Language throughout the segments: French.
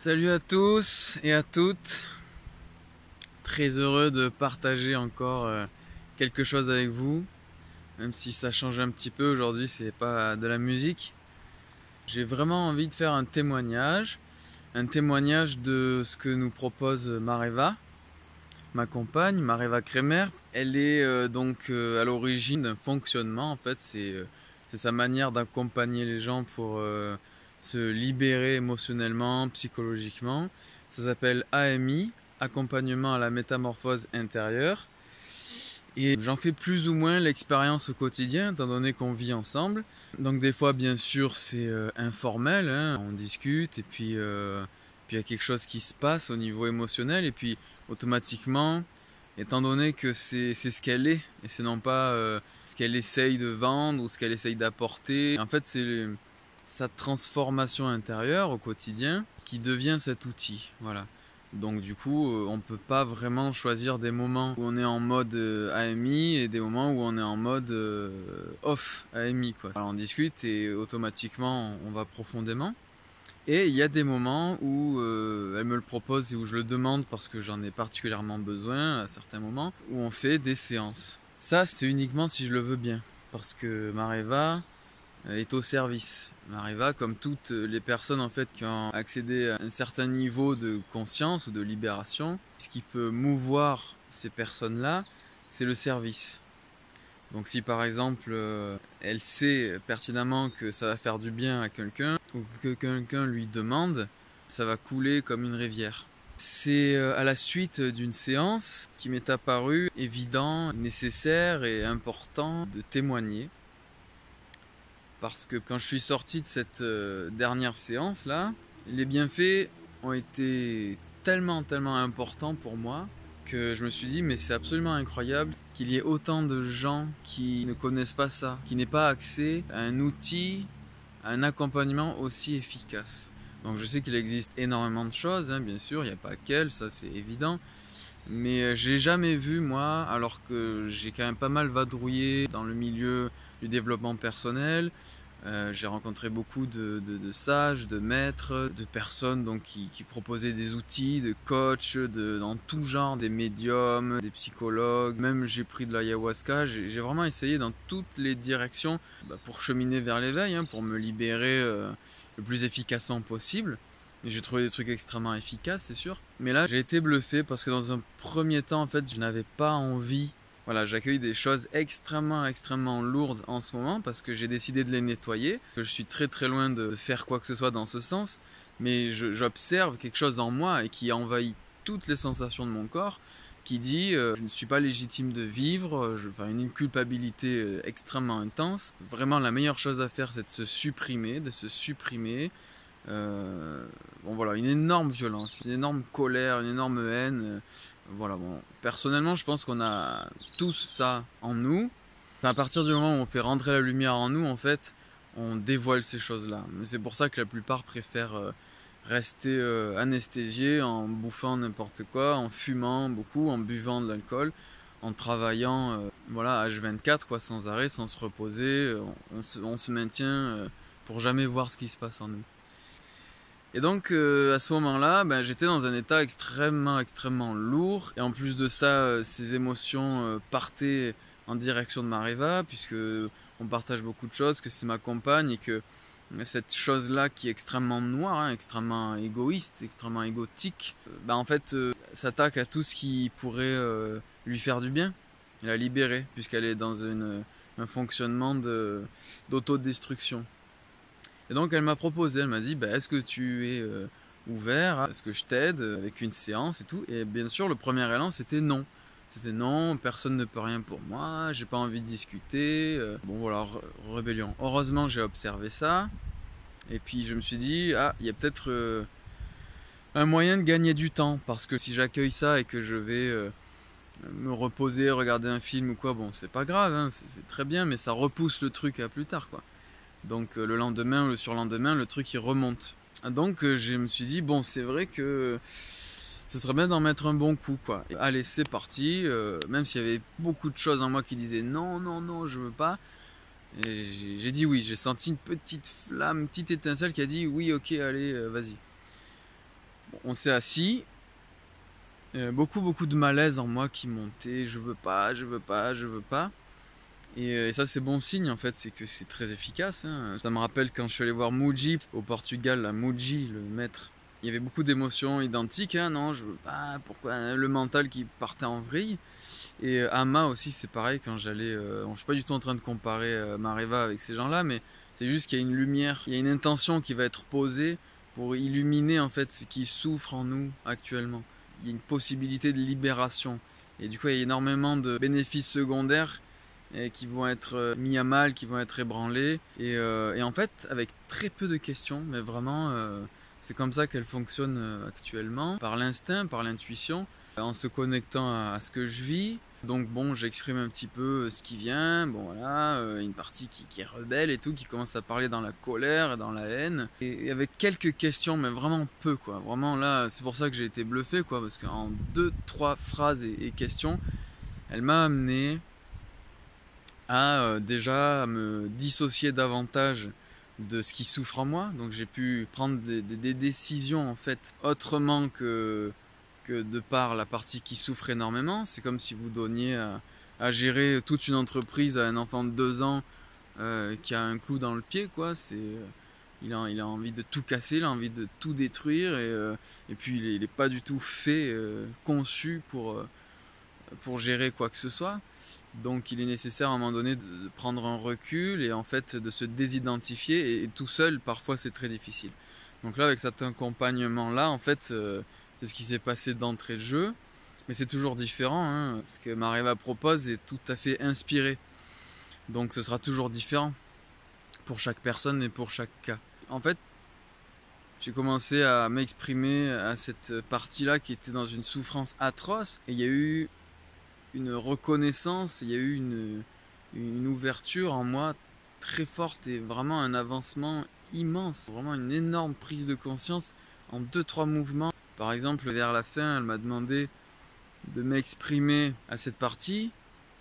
Salut à tous et à toutes, très heureux de partager encore quelque chose avec vous, même si ça change un petit peu aujourd'hui, c'est pas de la musique. J'ai vraiment envie de faire un témoignage de ce que nous propose Mareva, ma compagne, Mareva Kremer. Elle est à l'origine d'un fonctionnement, en fait, c'est sa manière d'accompagner les gens pour se libérer émotionnellement, psychologiquement. Ça s'appelle AMI, accompagnement à la métamorphose intérieure. Et j'en fais plus ou moins l'expérience au quotidien, étant donné qu'on vit ensemble. Donc des fois, bien sûr, c'est informel, hein, on discute, et puis il y a quelque chose qui se passe au niveau émotionnel, et puis automatiquement, étant donné que c'est ce qu'elle est, et c'est non pas ce qu'elle essaye de vendre ou ce qu'elle essaye d'apporter. En fait, c'est sa transformation intérieure au quotidien qui devient cet outil. Voilà. Donc du coup, on ne peut pas vraiment choisir des moments où on est en mode AMI et des moments où on est en mode off AMI, quoi. Alors on discute et automatiquement on va profondément. Et il y a des moments où elle me le propose et où je le demande parce que j'en ai particulièrement besoin à certains moments, où on fait des séances. Ça, c'est uniquement si je le veux bien, parce que Mareva est au service. Mareva, comme toutes les personnes en fait qui ont accédé à un certain niveau de conscience ou de libération, ce qui peut mouvoir ces personnes-là, c'est le service. Donc si par exemple elle sait pertinemment que ça va faire du bien à quelqu'un ou que quelqu'un lui demande, ça va couler comme une rivière. C'est à la suite d'une séance qui m'est apparu évident, nécessaire et important de témoigner. Parce que quand je suis sorti de cette dernière séance là, les bienfaits ont été tellement importants pour moi que je me suis dit mais c'est absolument incroyable qu'il y ait autant de gens qui ne connaissent pas ça, qui n'aient pas accès à un outil, à un accompagnement aussi efficace. Donc je sais qu'il existe énormément de choses, hein, bien sûr, il n'y a pas qu'elle, ça c'est évident. Mais j'ai jamais vu moi, alors que j'ai quand même pas mal vadrouillé dans le milieu du développement personnel, j'ai rencontré beaucoup de sages, de maîtres, de personnes donc, qui proposaient des outils, de coachs, dans tout genre, des médiums, des psychologues. Même j'ai pris de l'ayahuasca, j'ai vraiment essayé dans toutes les directions pour cheminer vers l'éveil, hein, pour me libérer le plus efficacement possible. Et j'ai trouvé des trucs extrêmement efficaces, c'est sûr. Mais là, j'ai été bluffé parce que dans un premier temps, en fait, je n'avais pas envie. Voilà, j'accueille des choses extrêmement lourdes en ce moment parce que j'ai décidé de les nettoyer. Je suis très loin de faire quoi que ce soit dans ce sens, mais j'observe quelque chose en moi et qui envahit toutes les sensations de mon corps, qui dit je ne suis pas légitime de vivre, enfin une culpabilité extrêmement intense. Vraiment, la meilleure chose à faire, c'est de se supprimer, bon voilà, une énorme violence, une énorme colère, une énorme haine. Voilà, bon, personnellement, je pense qu'on a tous ça en nous. Enfin, à partir du moment où on fait rentrer la lumière en nous, en fait, on dévoile ces choses-là. Mais c'est pour ça que la plupart préfèrent rester anesthésiés en bouffant n'importe quoi, en fumant beaucoup, en buvant de l'alcool, en travaillant voilà, H24 quoi, sans arrêt, sans se reposer. On se maintient pour jamais voir ce qui se passe en nous. Et donc à ce moment-là, j'étais dans un état extrêmement lourd. Et en plus de ça, ces émotions partaient en direction de Mareva, puisque on partage beaucoup de choses, que c'est ma compagne et que cette chose-là qui est extrêmement noire, hein, extrêmement égoïste, extrêmement égotique, en fait s'attaque à tout ce qui pourrait lui faire du bien, et la libérer, puisqu'elle est dans un fonctionnement d'autodestruction. Et donc elle m'a proposé, elle m'a dit est-ce que tu es ouvert à ce que je t'aide avec une séance et tout. Et bien sûr le premier élan c'était non. C'était non, personne ne peut rien pour moi, j'ai pas envie de discuter. Bon voilà, rébellion. Heureusement j'ai observé ça. Et puis je me suis dit, ah, il y a peut-être un moyen de gagner du temps. Parce que si j'accueille ça et que je vais me reposer, regarder un film ou quoi, bon c'est pas grave, hein, c'est très bien, mais ça repousse le truc à plus tard quoi. Donc le lendemain, le surlendemain, le truc il remonte. Donc je me suis dit, bon c'est vrai que ce serait bien d'en mettre un bon coup quoi. Allez c'est parti, même s'il y avait beaucoup de choses en moi qui disaient non, je veux pas. Et j'ai dit oui, j'ai senti une petite flamme, une petite étincelle qui a dit oui ok allez vas-y. Bon, on s'est assis, beaucoup de malaise en moi qui montait, je veux pas, je veux pas, je veux pas. Et ça c'est bon signe en fait, c'est que c'est très efficace, hein. Ça me rappelle quand je suis allé voir Muji au Portugal, là, Muji, le maître. Il y avait beaucoup d'émotions identiques, hein, non, je veux pas, pourquoi, hein, le mental qui partait en vrille. Et Ama aussi c'est pareil quand j'allais, je suis pas du tout en train de comparer Mareva avec ces gens-là, mais c'est juste qu'il y a une lumière, il y a une intention qui va être posée pour illuminer en fait ce qui souffre en nous actuellement. Il y a une possibilité de libération. Et du coup il y a énormément de bénéfices secondaires qui vont être mis à mal, qui vont être ébranlés. Et en fait, avec très peu de questions, mais vraiment, c'est comme ça qu'elle fonctionne actuellement, par l'instinct, par l'intuition, en se connectant à ce que je vis. Donc bon, j'exprime un petit peu ce qui vient, bon voilà, une partie qui est rebelle et tout, qui commence à parler dans la colère, dans la haine, et avec quelques questions, mais vraiment peu quoi, vraiment là, c'est pour ça que j'ai été bluffé quoi, parce qu'en 2-3 phrases et questions, elle m'a amené à déjà me dissocier davantage de ce qui souffre en moi. Donc j'ai pu prendre des décisions en fait autrement que de par la partie qui souffre énormément. C'est comme si vous donniez à gérer toute une entreprise à un enfant de 2 ans qui a un clou dans le pied, quoi. Il a envie de tout casser, il a envie de tout détruire et puis il est pas du tout fait, conçu pour gérer quoi que ce soit. Donc il est nécessaire à un moment donné de prendre un recul et en fait de se désidentifier et tout seul parfois c'est très difficile. Donc là avec cet accompagnement là en fait c'est ce qui s'est passé d'entrée de jeu, mais c'est toujours différent, hein. Ce que Mareva propose est tout à fait inspiré, donc ce sera toujours différent pour chaque personne et pour chaque cas. En fait j'ai commencé à m'exprimer à cette partie là qui était dans une souffrance atroce et il y a eu une reconnaissance, il y a eu une ouverture en moi très forte et vraiment un avancement immense, vraiment une énorme prise de conscience en 2-3 mouvements. Par exemple, vers la fin, elle m'a demandé de m'exprimer à cette partie.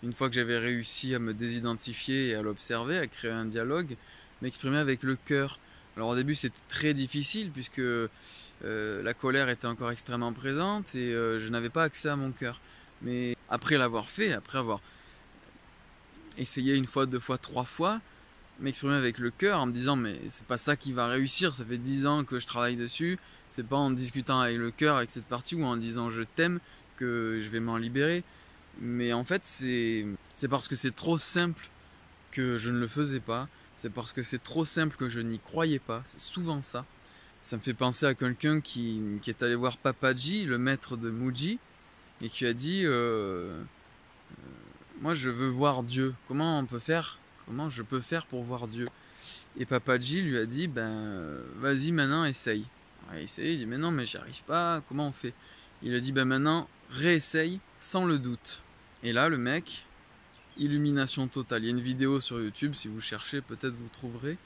Une fois que j'avais réussi à me désidentifier et à l'observer, à créer un dialogue, m'exprimer avec le cœur. Alors au début c'était très difficile puisque la colère était encore extrêmement présente et je n'avais pas accès à mon cœur. Mais après l'avoir fait, après avoir essayé une fois, 2 fois, 3 fois, m'exprimer avec le cœur en me disant mais c'est pas ça qui va réussir, ça fait 10 ans que je travaille dessus, c'est pas en discutant avec le cœur avec cette partie ou en disant je t'aime que je vais m'en libérer. Mais en fait c'est parce que c'est trop simple que je ne le faisais pas, c'est parce que c'est trop simple que je n'y croyais pas, c'est souvent ça. Ça me fait penser à quelqu'un qui est allé voir Papaji, le maître de Muji, et qui a dit moi je veux voir Dieu, comment je peux faire pour voir Dieu. Et Papaji lui a dit ben vas-y maintenant essaye. Alors, il a essayé, il dit mais non mais j'y arrive pas, comment on fait? Il a dit ben maintenant réessaye sans le doute. Et là le mec, illumination totale, il y a une vidéo sur YouTube, si vous cherchez peut-être vous trouverez.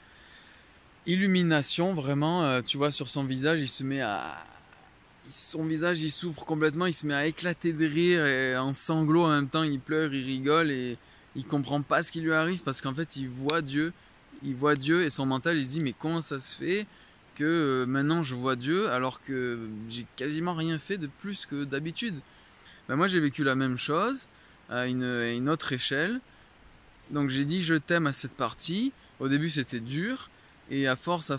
Illumination vraiment, tu vois sur son visage son visage il souffre complètement, il se met à éclater de rire et en sanglots en même temps, il pleure, il rigole et il comprend pas ce qui lui arrive parce qu'en fait il voit Dieu et son mental il se dit mais comment ça se fait que maintenant je vois Dieu alors que j'ai quasiment rien fait de plus que d'habitude. Ben moi j'ai vécu la même chose à une autre échelle, donc j'ai dit je t'aime à cette partie, au début c'était dur et à force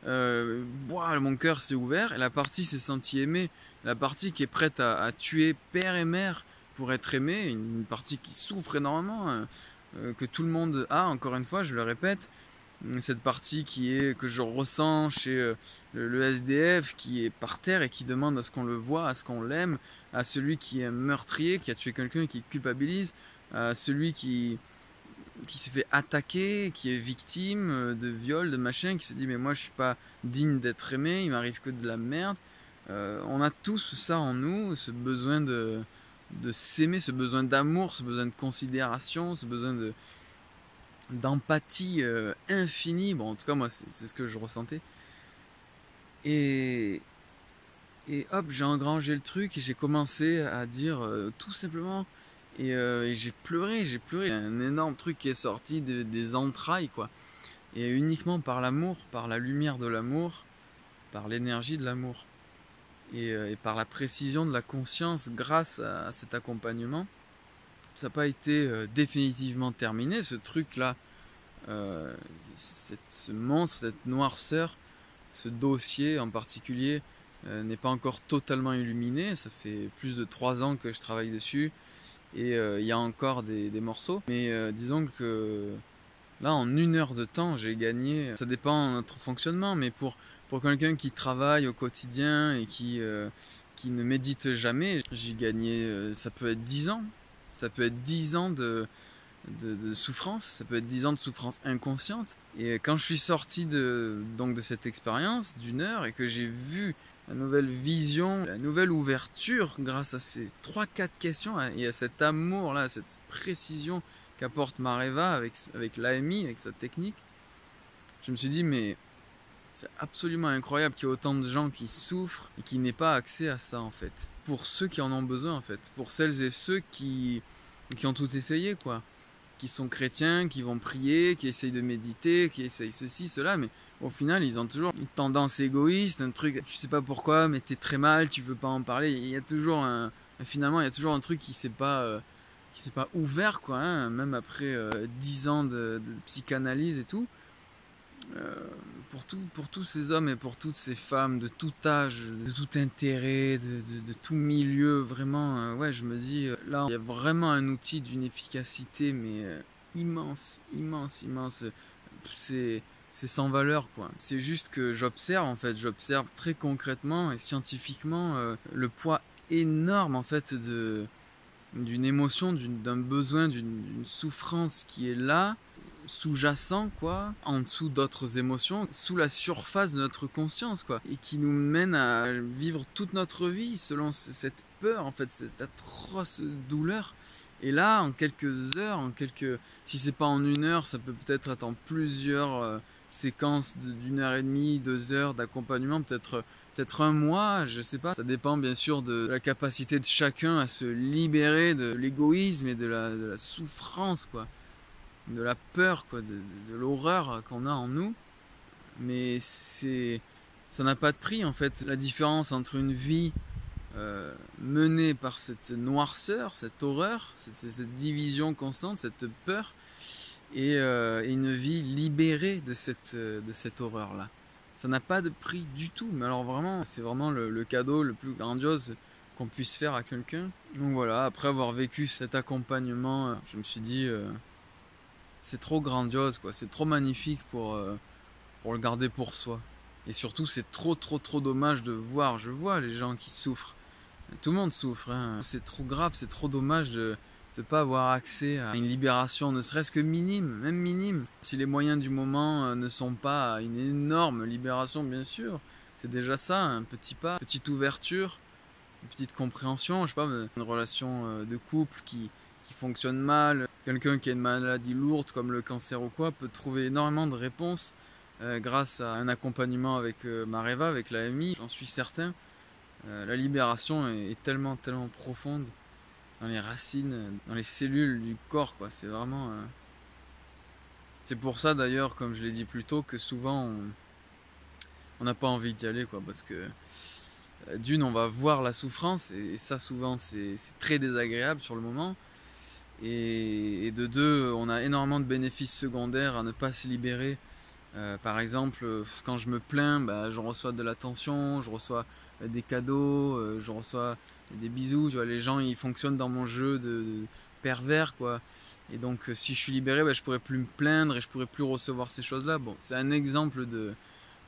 mon cœur s'est ouvert et la partie s'est sentie aimée. La partie qui est prête à tuer père et mère pour être aimée, une partie qui souffre énormément, que tout le monde a, encore une fois, je le répète. Cette partie que je ressens chez le SDF qui est par terre et qui demande à ce qu'on le voit, à ce qu'on l'aime, à celui qui est un meurtrier, qui a tué quelqu'un et qui culpabilise, à celui qui s'est fait attaquer, qui est victime de viol, de machin, qui s'est dit mais moi je suis pas digne d'être aimé, il m'arrive que de la merde. On a tous ça en nous, ce besoin de s'aimer, ce besoin d'amour, ce besoin de considération, ce besoin d'empathie infinie. Bon en tout cas moi c'est ce que je ressentais. Et hop j'ai engrangé le truc et j'ai commencé à dire tout simplement. Et j'ai pleuré, un énorme truc qui est sorti des entrailles quoi. Et uniquement par l'amour, par la lumière de l'amour, par l'énergie de l'amour. Et par la précision de la conscience grâce à cet accompagnement, ça n'a pas été définitivement terminé, ce truc-là, ce monstre, cette noirceur, ce dossier en particulier n'est pas encore totalement illuminé. Ça fait plus de 3 ans que je travaille dessus et il y a encore des morceaux. Mais disons que là, en 1 heure de temps, j'ai gagné. Ça dépend de notre fonctionnement, mais pour quelqu'un qui travaille au quotidien et qui ne médite jamais, j'ai gagné, ça peut être 10 ans. Ça peut être 10 ans de souffrance, ça peut être 10 ans de souffrance inconsciente. Et quand je suis sorti donc de cette expérience d'1 heure et que j'ai vu la nouvelle vision, la nouvelle ouverture grâce à ces 3-4 questions et à cet amour-là, à cette précision qu'apporte Mareva avec l'AMI, avec sa technique, je me suis dit mais c'est absolument incroyable qu'il y ait autant de gens qui souffrent et qui n'aient pas accès à ça en fait. Pour ceux qui en ont besoin en fait, pour celles et ceux qui ont tout essayé quoi. Qui sont chrétiens, qui vont prier, qui essayent de méditer, qui essayent ceci, cela, mais au final, ils ont toujours une tendance égoïste, un truc, tu sais pas pourquoi, mais t'es très mal, tu veux pas en parler. Il y a toujours finalement, il y a toujours un truc qui s'est pas ouvert, quoi, hein, même après 10 ans de psychanalyse et tout. Pour tous ces hommes et pour toutes ces femmes de tout âge, de tout intérêt, de tout milieu, vraiment, ouais, je me dis, là, il y a vraiment un outil d'une efficacité, mais immense, immense, immense. C'est sans valeur, quoi. C'est juste que j'observe, en fait, j'observe très concrètement et scientifiquement le poids énorme, en fait, d'une émotion, d'un besoin, d'une souffrance qui est là, sous-jacent quoi, en dessous d'autres émotions, sous la surface de notre conscience quoi, et qui nous mène à vivre toute notre vie selon cette peur en fait, cette atroce douleur. Et là, en quelques heures, si c'est pas en 1 heure, ça peut peut-être être en plusieurs séquences d'1 heure et demie, 2 heures d'accompagnement, peut-être un mois, je sais pas. Ça dépend bien sûr de la capacité de chacun à se libérer de l'égoïsme et de la souffrance quoi, de la peur quoi, de l'horreur qu'on a en nous. Mais ça n'a pas de prix en fait. La différence entre une vie menée par cette noirceur, cette horreur, cette division constante, cette peur, et une vie libérée de cette horreur-là. Ça n'a pas de prix du tout, mais alors vraiment, c'est vraiment le cadeau le plus grandiose qu'on puisse faire à quelqu'un. Donc voilà, après avoir vécu cet accompagnement, je me suis dit, c'est trop grandiose, quoi. C'est trop magnifique pour le garder pour soi. Et surtout, c'est trop dommage de voir. Je vois les gens qui souffrent. Tout le monde souffre, hein. C'est trop grave, c'est trop dommage de ne pas avoir accès à une libération, ne serait-ce que minime, même minime. Si les moyens du moment ne sont pas à une énorme libération, bien sûr, c'est déjà ça, un petit pas, une petite ouverture, une petite compréhension, je sais pas, une relation de couple qui fonctionne mal, quelqu'un qui a une maladie lourde comme le cancer ou quoi, peut trouver énormément de réponses grâce à un accompagnement avec Mareva, avec l'AMI, j'en suis certain. La libération est tellement profonde dans les racines, dans les cellules du corps, quoi. C'est vraiment. C'est pour ça d'ailleurs, comme je l'ai dit plus tôt, que souvent on n'a pas envie d'y aller, quoi, parce que d'une, on va voir la souffrance et ça souvent c'est très désagréable sur le moment. Et de deux, on a énormément de bénéfices secondaires à ne pas se libérer. Par exemple, quand je me plains, bah, je reçois de l'attention, je reçois des cadeaux, je reçois des bisous. Tu vois, les gens ils fonctionnent dans mon jeu de pervers quoi. Et donc si je suis libéré, bah, je pourrais plus me plaindre et je pourrais plus recevoir ces choses-là. Bon, c'est un exemple de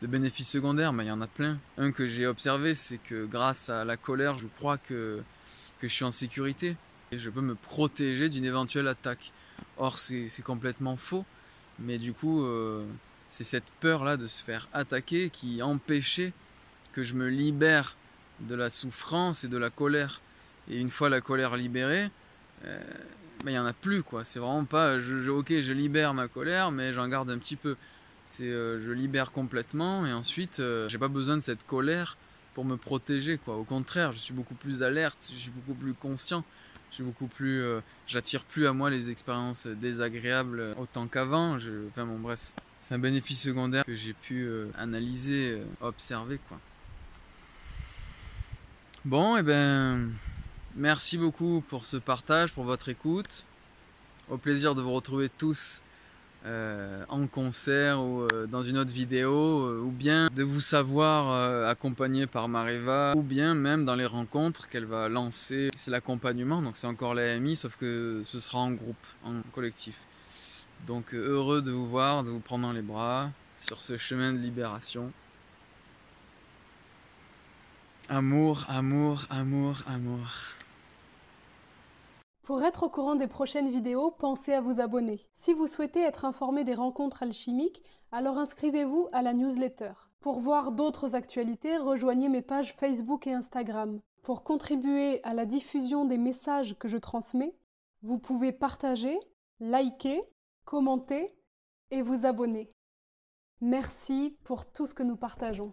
bénéfices secondaires, mais il y en a plein. Un que j'ai observé, c'est que grâce à la colère, je crois que je suis en sécurité et je peux me protéger d'une éventuelle attaque. Or, c'est complètement faux, mais du coup, c'est cette peur-là de se faire attaquer qui empêchait que je me libère de la souffrance et de la colère. Et une fois la colère libérée, il n'y en a plus, quoi. C'est vraiment pas, ok, je libère ma colère, mais j'en garde un petit peu. C'est, je libère complètement, et ensuite, j'ai pas besoin de cette colère pour me protéger, quoi. Au contraire, je suis beaucoup plus alerte, je suis beaucoup plus conscient. Je suis beaucoup plus, j'attire plus à moi les expériences désagréables autant qu'avant. Enfin bon, bref, c'est un bénéfice secondaire que j'ai pu analyser, observer quoi. Bon, et ben, merci beaucoup pour ce partage, pour votre écoute. Au plaisir de vous retrouver tous en concert ou dans une autre vidéo, ou bien de vous savoir accompagné par Mariva, ou bien même dans les rencontres qu'elle va lancer. C'est l'accompagnement, donc c'est encore l'AMI, sauf que ce sera en groupe, en collectif. Donc heureux de vous voir, de vous prendre dans les bras sur ce chemin de libération. Amour, amour, amour, amour. Pour être au courant des prochaines vidéos, pensez à vous abonner. Si vous souhaitez être informé des rencontres alchimiques, alors inscrivez-vous à la newsletter. Pour voir d'autres actualités, rejoignez mes pages Facebook et Instagram. Pour contribuer à la diffusion des messages que je transmets, vous pouvez partager, liker, commenter et vous abonner. Merci pour tout ce que nous partageons.